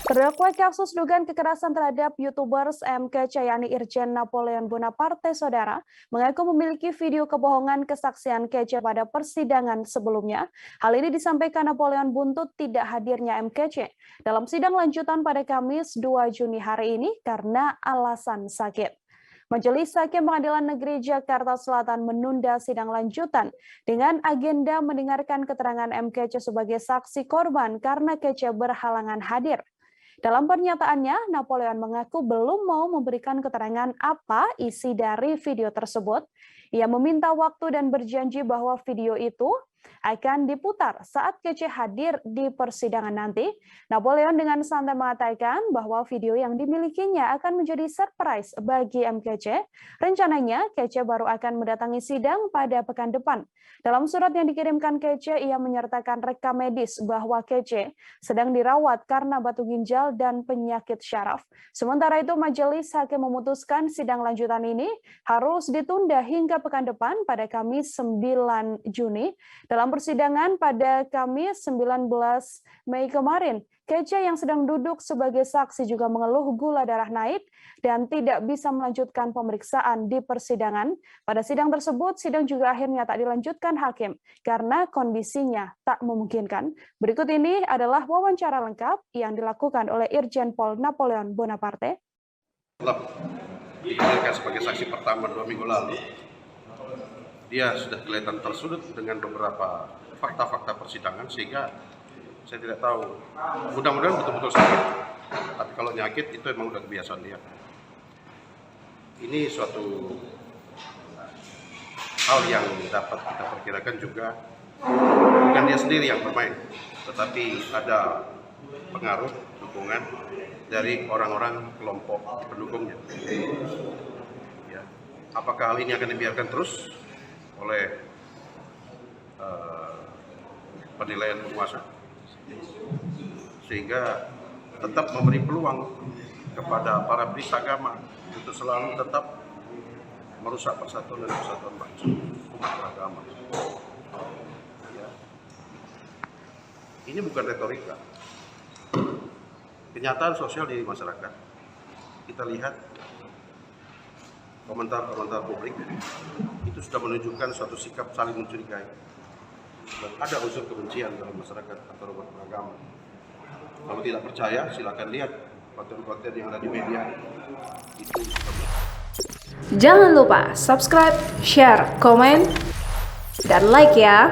Terdakwa kasus dugaan kekerasan terhadap YouTubers MKC yakni Irjen Napoleon Bonaparte Saudara mengaku memiliki video kebohongan kesaksian KC pada persidangan sebelumnya. Hal ini disampaikan Napoleon buntut tidak hadirnya MKC dalam sidang lanjutan pada Kamis 2 Juni hari ini karena alasan sakit. Majelis Hakim Pengadilan Negeri Jakarta Selatan menunda sidang lanjutan dengan agenda mendengarkan keterangan MKC sebagai saksi korban karena KC berhalangan hadir. Dalam pernyataannya, Napoleon mengaku belum mau memberikan keterangan apa isi dari video tersebut. Ia meminta waktu dan berjanji bahwa video itu akan diputar saat KC hadir di persidangan nanti. Napoleon dengan santai mengatakan bahwa video yang dimilikinya akan menjadi surprise bagi MKC. Rencananya, KC baru akan mendatangi sidang pada pekan depan. Dalam surat yang dikirimkan KC, ia menyertakan rekam medis bahwa KC sedang dirawat karena batu ginjal dan penyakit syaraf. Sementara itu, Majelis Hakim memutuskan sidang lanjutan ini harus ditunda hingga pekan depan pada Kamis 9 Juni. Dalam persidangan pada Kamis 19 Mei kemarin, KC yang sedang duduk sebagai saksi juga mengeluh gula darah naik dan tidak bisa melanjutkan pemeriksaan di persidangan. Pada sidang tersebut, sidang juga akhirnya tak dilanjutkan hakim karena kondisinya tak memungkinkan. Berikut ini adalah wawancara lengkap yang dilakukan oleh Irjen Pol Napoleon Bonaparte. Setelah dihadirkan sebagai saksi pertama 2 minggu lalu, dia sudah kelihatan tersudut dengan beberapa fakta-fakta persidangan sehingga saya tidak tahu. Mudah-mudahan betul-betul sakit. Tapi kalau nyakit itu emang udah kebiasaan dia. Ini suatu hal yang dapat kita perkirakan juga bukan dia sendiri yang bermain, tetapi ada pengaruh dukungan dari orang-orang kelompok pendukungnya. Ya. Apakah hal ini akan dibiarkan terus oleh penilaian penguasa sehingga tetap memberi peluang kepada para penista agama untuk selalu tetap merusak persatuan dan kesatuan bangsa umat beragama. Ya. Ini bukan retorika, kenyataan sosial di masyarakat. Kita lihat komentar-komentar publik itu sudah menunjukkan suatu sikap saling mencurigai dan ada unsur kebencian dalam masyarakat atau umat beragama. Kalau tidak percaya, silakan lihat konten-konten yang ada di media. Itu Jangan lupa subscribe, share, komen, dan like ya.